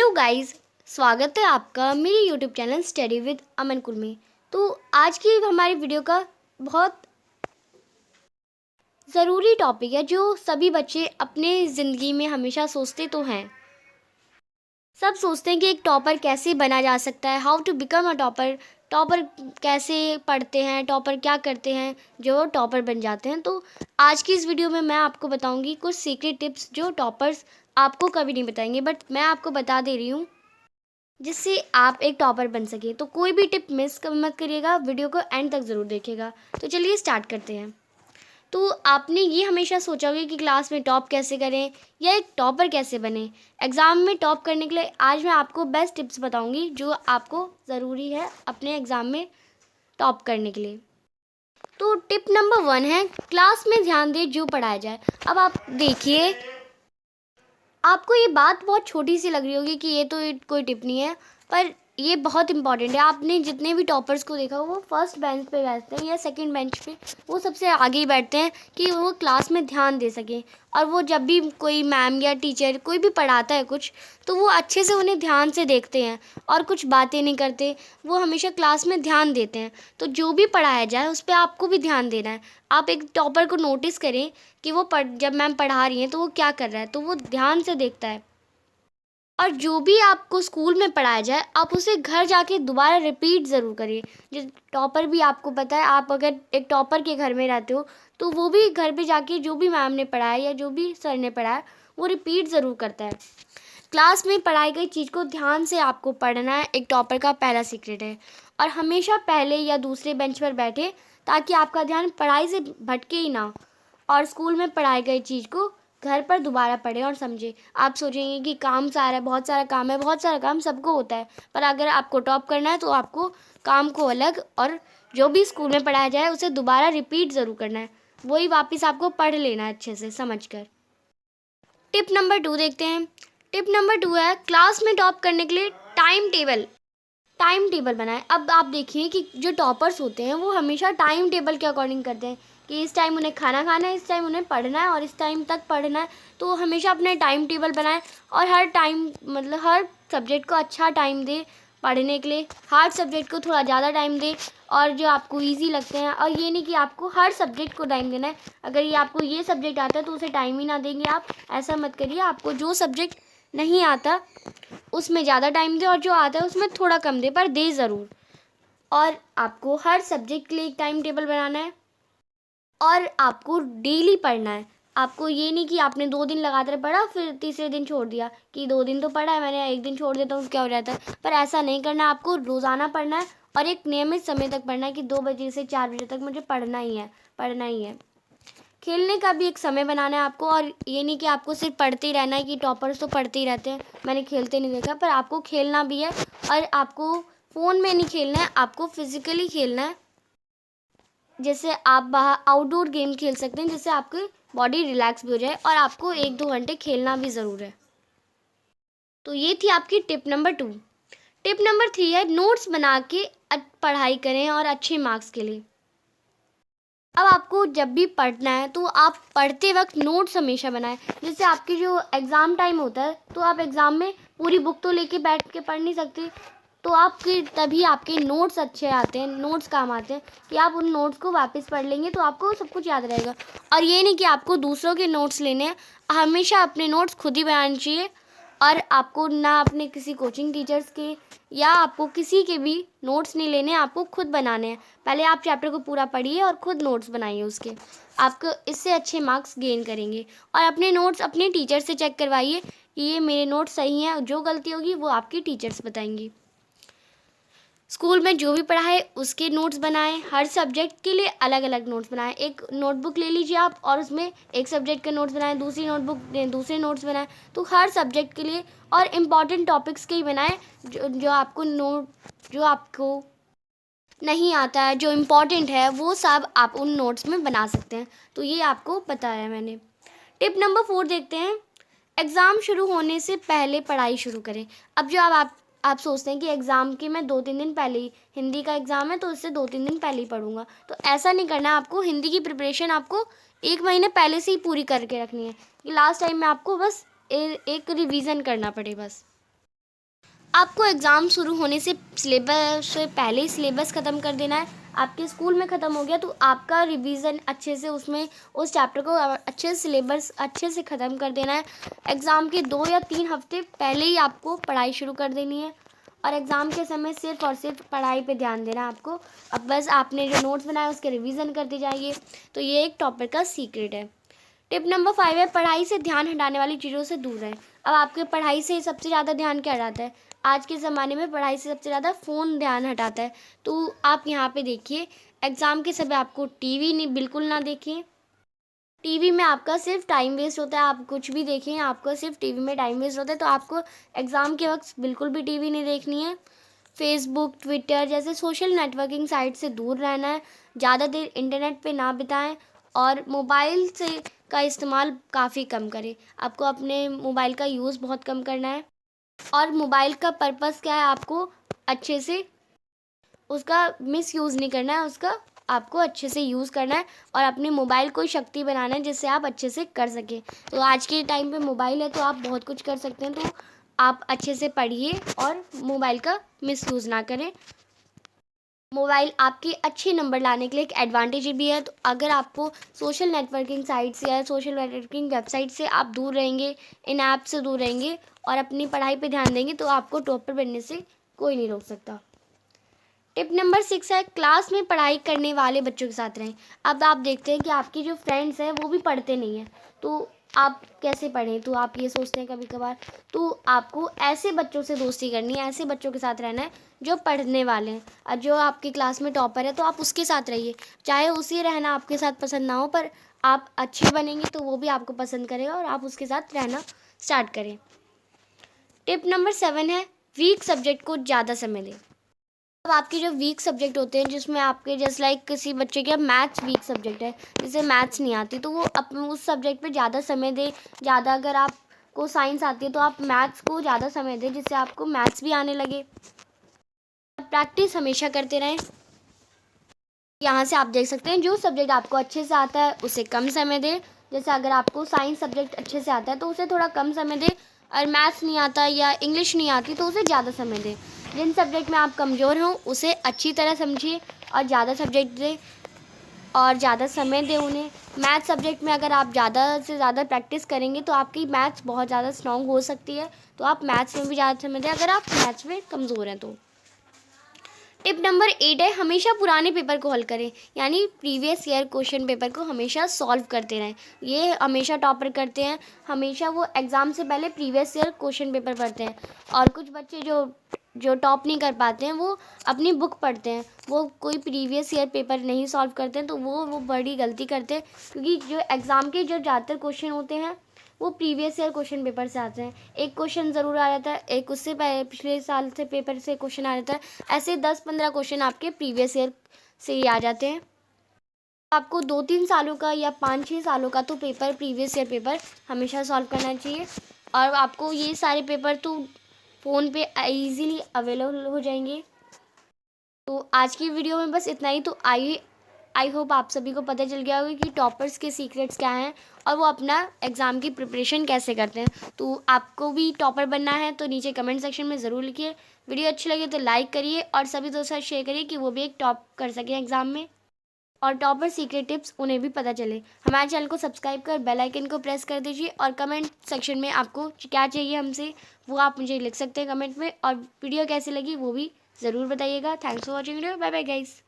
Hello guys, स्वागत है आपका मेरे यूट्यूब चैनल स्टडी विद अमन कुल में। तो आज की हमारी वीडियो का बहुत ज़रूरी टॉपिक है जो सभी बच्चे अपने ज़िंदगी में हमेशा सोचते तो हैं। सब सोचते हैं कि एक टॉपर कैसे बना जा सकता है, how to become a topper, topper कैसे पढ़ते हैं, टॉपर क्या करते हैं जो टॉपर बन जाते हैं। तो आज की इस वीडियो में मैं आपको बताऊंगी कुछ सीक्रेट टिप्स जो टॉपर्स आपको कभी नहीं बताएंगे, बट मैं आपको बता दे रही हूँ जिससे आप एक टॉपर बन सके। तो कोई भी टिप मिस मत करिएगा, वीडियो को एंड तक ज़रूर देखिएगा। तो चलिए स्टार्ट करते हैं। तो आपने ये हमेशा सोचा होगा कि क्लास में टॉप कैसे करें या एक टॉपर कैसे बने। एग्ज़ाम में टॉप करने के लिए आज मैं आपको बेस्ट टिप्स बताऊंगी जो आपको ज़रूरी है अपने एग्ज़ाम में टॉप करने के लिए। तो टिप नंबर 1 है क्लास में ध्यान दें जो पढ़ाया जाए। अब आप देखिए, आपको ये बात बहुत छोटी सी लग रही होगी कि ये तो कोई टिप नहीं है, पर ये बहुत इंपॉर्टेंट है। आपने जितने भी टॉपर्स को देखा वो फर्स्ट बेंच पे बैठते हैं या सेकंड बेंच पे, वो सबसे आगे ही बैठते हैं कि वो क्लास में ध्यान दे सकें। और वो जब भी कोई मैम या टीचर कोई भी पढ़ाता है कुछ, तो वो अच्छे से उन्हें ध्यान से देखते हैं और कुछ बातें नहीं करते, वो हमेशा क्लास में ध्यान देते हैं। तो जो भी पढ़ाया जाए उस पर आपको भी ध्यान देना है। आप एक टॉपर को नोटिस करें कि वो जब मैम पढ़ा रही हैं तो वो क्या कर रहा है, तो वो ध्यान से देखता है। और जो भी आपको स्कूल में पढ़ाया जाए आप उसे घर जाके दोबारा रिपीट ज़रूर करिए। जो टॉपर भी आपको पता है, आप अगर एक टॉपर के घर में रहते हो तो वो भी घर पे जाके जो भी मैम ने पढ़ाया या जो भी सर ने पढ़ाया वो रिपीट ज़रूर करता है। क्लास में पढ़ाई गई चीज़ को ध्यान से आपको पढ़ना है, एक टॉपर का पहला सीक्रेट है। और हमेशा पहले या दूसरे बेंच पर बैठे ताकि आपका ध्यान पढ़ाई से भटके ही ना, और स्कूल में पढ़ाई गई चीज़ को घर पर दोबारा पढ़ें और समझें। आप सोचेंगे कि काम सारा, बहुत सारा काम है, बहुत सारा काम सबको होता है, पर अगर आपको टॉप करना है तो आपको काम को अलग और जो भी स्कूल में पढ़ाया जाए उसे दोबारा रिपीट ज़रूर करना है, वही वापस आपको पढ़ लेना है अच्छे से समझ कर। टिप नंबर 2 देखते हैं। टिप नंबर 2 है क्लास में टॉप करने के लिए टाइम टेबल बनाएं। अब आप देखिए कि जो टॉपर्स होते हैं वो हमेशा टाइम टेबल के अकॉर्डिंग करते हैं कि इस टाइम उन्हें खाना खाना है, इस टाइम उन्हें पढ़ना है और इस टाइम तक पढ़ना है। तो हमेशा अपने टाइम टेबल बनाएं और हर टाइम मतलब हर सब्जेक्ट को अच्छा टाइम दें पढ़ने के लिए। हार्ड सब्जेक्ट को थोड़ा ज़्यादा टाइम दें और जो आपको ईजी लगते हैं, और ये नहीं कि आपको हर सब्जेक्ट को टाइम देना है। अगर ये आपको ये सब्जेक्ट आता है तो उसे टाइम ही ना देंगे आप, ऐसा मत करिए। आपको जो सब्जेक्ट नहीं आता उसमें ज़्यादा टाइम दे और जो आता है उसमें थोड़ा कम दे, पर दे ज़रूर। और आपको हर सब्जेक्ट के लिए एक टाइम टेबल बनाना है और आपको डेली पढ़ना है। आपको ये नहीं कि आपने 2 दिन लगातार पढ़ा फिर तीसरे दिन छोड़ दिया कि 2 दिन तो पढ़ा है मैंने, एक दिन छोड़ देता हूँ क्या हो जाता है, पर ऐसा नहीं करना है। आपको रोज़ाना पढ़ना है और एक नियमित समय तक पढ़ना है कि 2 बजे से 4 बजे तक मुझे पढ़ना ही है, पढ़ना ही है। खेलने का भी एक समय बनाना है आपको, और ये नहीं कि आपको सिर्फ पढ़ते ही रहना है कि टॉपर्स तो पढ़ते ही रहते हैं, मैंने खेलते नहीं देखा, पर आपको खेलना भी है। और आपको फ़ोन में नहीं खेलना है, आपको फिज़िकली खेलना है। जैसे आप बाहर आउटडोर गेम खेल सकते हैं जिससे आपकी बॉडी रिलैक्स भी हो जाए, और आपको 1-2 घंटे खेलना भी ज़रूर है। तो ये थी आपकी टिप नंबर 2। टिप नंबर 3 है नोट्स बना के पढ़ाई करें और अच्छे मार्क्स के लिए। अब आपको जब भी पढ़ना है तो आप पढ़ते वक्त नोट्स हमेशा बनाएं। जैसे आपके जो एग्ज़ाम टाइम होता है तो आप एग्ज़ाम में पूरी बुक तो लेके बैठ के पढ़ नहीं सकते, तो आपके तभी आपके नोट्स अच्छे आते हैं, नोट्स काम आते हैं कि आप उन नोट्स को वापस पढ़ लेंगे तो आपको सब कुछ याद रहेगा। और ये नहीं कि आपको दूसरों के नोट्स लेने हैं, हमेशा अपने नोट्स खुद ही बनाने चाहिए। और आपको ना अपने किसी कोचिंग टीचर्स के या आपको किसी के भी नोट्स नहीं लेने, आपको खुद बनाने हैं। पहले आप चैप्टर को पूरा पढ़िए और खुद नोट्स बनाइए उसके, आपको इससे अच्छे मार्क्स गेन करेंगे। और अपने नोट्स अपने टीचर से चेक करवाइए कि ये मेरे नोट्स सही हैं, जो गलती होगी वो आपकी टीचर्स बताएंगी। स्कूल में जो भी पढ़ाए उसके नोट्स बनाएं, हर सब्जेक्ट के लिए अलग अलग नोट्स बनाएं। एक नोटबुक ले लीजिए आप और उसमें एक सब्जेक्ट के नोट्स बनाएं, दूसरी नोटबुक दूसरे नोट्स बनाएं। तो हर सब्जेक्ट के लिए और इम्पॉर्टेंट टॉपिक्स के ही बनाएं, जो आपको नहीं आता है, जो इम्पॉर्टेंट है वो सब आप उन नोट्स में बना सकते हैं। तो ये आपको बताया मैंने। टिप नंबर 4 देखते हैं। एग्ज़ाम शुरू होने से पहले पढ़ाई शुरू करें। अब जो आप सोचते हैं कि एग्ज़ाम के मैं 2-3 दिन पहले ही, हिंदी का एग्ज़ाम है तो उससे 2-3 दिन पहले ही पढ़ूंगा, तो ऐसा नहीं करना है। आपको हिंदी की प्रिपरेशन आपको 1 महीने पहले से ही पूरी करके रखनी है कि लास्ट टाइम में आपको बस एक रिवीजन करना पड़े बस। आपको एग्ज़ाम शुरू होने से सिलेबस से पहले ही सिलेबस ख़त्म कर देना है। आपके स्कूल में ख़त्म हो गया तो आपका रिवीजन अच्छे से उसमें उस चैप्टर को अच्छे से सिलेबस अच्छे से ख़त्म कर देना है। एग्ज़ाम के 2 या 3 हफ्ते पहले ही आपको पढ़ाई शुरू कर देनी है और एग्ज़ाम के समय सिर्फ़ और सिर्फ पढ़ाई पे ध्यान देना है आपको। अब बस आपने जो नोट्स बनाए उसके रिवीजन करते जाइए। तो ये एक टॉपर का सीक्रेट है। टिप नंबर 5 है, पढ़ाई से ध्यान हटाने वाली चीज़ों से दूर रहें। अब आपके पढ़ाई से सबसे ज़्यादा ध्यान क्या हटाता है? आज के ज़माने में पढ़ाई से सबसे ज़्यादा फ़ोन ध्यान हटाता है। तो आप यहाँ पे देखिए, एग्ज़ाम के समय आपको टीवी नहीं, बिल्कुल ना देखें। टीवी में आपका सिर्फ टाइम वेस्ट होता है। आप कुछ भी देखें, आपका सिर्फ टीवी में टाइम वेस्ट होता है। तो आपको एग्ज़ाम के वक्त बिल्कुल भी टीवी नहीं देखनी है। फेसबुक, ट्विटर जैसे सोशल नेटवर्किंग साइट से दूर रहना है। ज़्यादा देर इंटरनेट पे ना बिताएं और मोबाइल से का इस्तेमाल काफ़ी कम करें। आपको अपने मोबाइल का यूज़ बहुत कम करना है और मोबाइल का पर्पस क्या है, आपको अच्छे से उसका मिसयूज़ नहीं करना है, उसका आपको अच्छे से यूज़ करना है और अपने मोबाइल को शक्ति बनाना है जिससे आप अच्छे से कर सकें। तो आज के टाइम पे मोबाइल है तो आप बहुत कुछ कर सकते हैं। तो आप अच्छे से पढ़िए और मोबाइल का मिसयूज़ ना करें। मोबाइल आपके अच्छे नंबर लाने के लिए एक एडवांटेज भी है। तो अगर आपको सोशल नेटवर्किंग साइट से या सोशल नेटवर्किंग वेबसाइट से आप दूर रहेंगे, इन ऐप से दूर रहेंगे और अपनी पढ़ाई पे ध्यान देंगे तो आपको टॉपर बनने से कोई नहीं रोक सकता। टिप नंबर 6 है, क्लास में पढ़ाई करने वाले बच्चों के साथ रहें। अब आप देखते हैं कि आपके जो फ्रेंड्स हैं वो भी पढ़ते नहीं हैं, तो आप कैसे पढ़ें? तो आप ये सोचते हैं कभी कभार, तो आपको ऐसे बच्चों से दोस्ती करनी है, ऐसे बच्चों के साथ रहना है जो पढ़ने वाले हैं। और जो आपकी क्लास में टॉपर है तो आप उसके साथ रहिए, चाहे उसे रहना आपके साथ पसंद ना हो, पर आप अच्छे बनेंगे तो वो भी आपको पसंद करेगा और आप उसके साथ रहना स्टार्ट करें। टिप नंबर 7 है, वीक सब्जेक्ट को ज़्यादा समय दें। अब आपके जो वीक सब्जेक्ट होते हैं जिसमें आपके जस्ट लाइक किसी बच्चे का मैथ्स वीक सब्जेक्ट है, जिसे मैथ्स नहीं आती, तो वो अपने उस सब्जेक्ट पे ज़्यादा समय दे। ज़्यादा अगर आपको साइंस आती है तो आप मैथ्स को ज़्यादा समय दें जिससे आपको मैथ्स भी आने लगे। प्रैक्टिस हमेशा करते रहें। यहाँ से आप देख सकते हैं जो सब्जेक्ट आपको अच्छे से आता है उसे कम समय दें। जैसे अगर आपको साइंस सब्जेक्ट अच्छे से आता है तो उसे थोड़ा कम समय दें, और मैथ्स नहीं आता या इंग्लिश नहीं आती तो उसे ज़्यादा समय दें। जिन सब्जेक्ट में आप कमज़ोर हों उसे अच्छी तरह समझिए और ज़्यादा सब्जेक्ट दें और ज़्यादा समय दें उन्हें। मैथ्स सब्जेक्ट में अगर आप ज़्यादा से ज़्यादा प्रैक्टिस करेंगे तो आपकी मैथ्स बहुत ज़्यादा स्ट्रॉन्ग हो सकती है। तो आप मैथ्स में भी ज़्यादा समय दें अगर आप मैथ्स में कमज़ोर हैं तो। टिप नंबर 8 है, हमेशा पुराने पेपर को हल करें, यानी प्रीवियस ईयर क्वेश्चन पेपर को हमेशा सॉल्व करते रहें। ये हमेशा टॉपर करते हैं, हमेशा वो एग्ज़ाम से पहले प्रीवियस ईयर क्वेश्चन पेपर पढ़ते हैं। और कुछ बच्चे जो जो टॉप नहीं कर पाते हैं वो अपनी बुक पढ़ते हैं, वो कोई प्रीवियस ईयर पेपर नहीं सॉल्व करते हैं, तो वो बड़ी गलती करते हैं। क्योंकि जो एग्ज़ाम के जो ज़्यादातर क्वेश्चन होते हैं वो प्रीवियस ईयर क्वेश्चन पेपर से आते हैं। एक क्वेश्चन ज़रूर आ जाता है, एक उससे पिछले साल से पेपर से क्वेश्चन आ जाता है। ऐसे 10-15 क्वेश्चन आपके प्रीवियस ईयर से ही आ जाते हैं। आपको 2-3 सालों का या 5-6 सालों का तो पेपर प्रीवियस ईयर पेपर हमेशा सॉल्व करना चाहिए। और आपको ये सारे पेपर तो फ़ोन पे ईज़िली अवेलेबल हो जाएंगे। तो आज की वीडियो में बस इतना ही। तो आई होप आप सभी को पता चल गया होगा कि टॉपर्स के सीक्रेट्स क्या हैं और वो अपना एग्ज़ाम की प्रिपरेशन कैसे करते हैं। तो आपको भी टॉपर बनना है तो नीचे कमेंट सेक्शन में ज़रूर लिखिए। वीडियो अच्छी लगे तो लाइक करिए और सभी दोस्तों के साथ शेयर करिए कि वो भी एक टॉप कर सकें एग्ज़ाम में और टॉपर सीक्रेट टिप्स उन्हें भी पता चले। हमारे चैनल को सब्सक्राइब कर बेल आइकन को प्रेस कर दीजिए और कमेंट सेक्शन में आपको क्या चाहिए हमसे वो आप मुझे लिख सकते हैं कमेंट में। और वीडियो कैसी लगी वो भी ज़रूर बताइएगा। Thanks for watching video. Bye bye guys.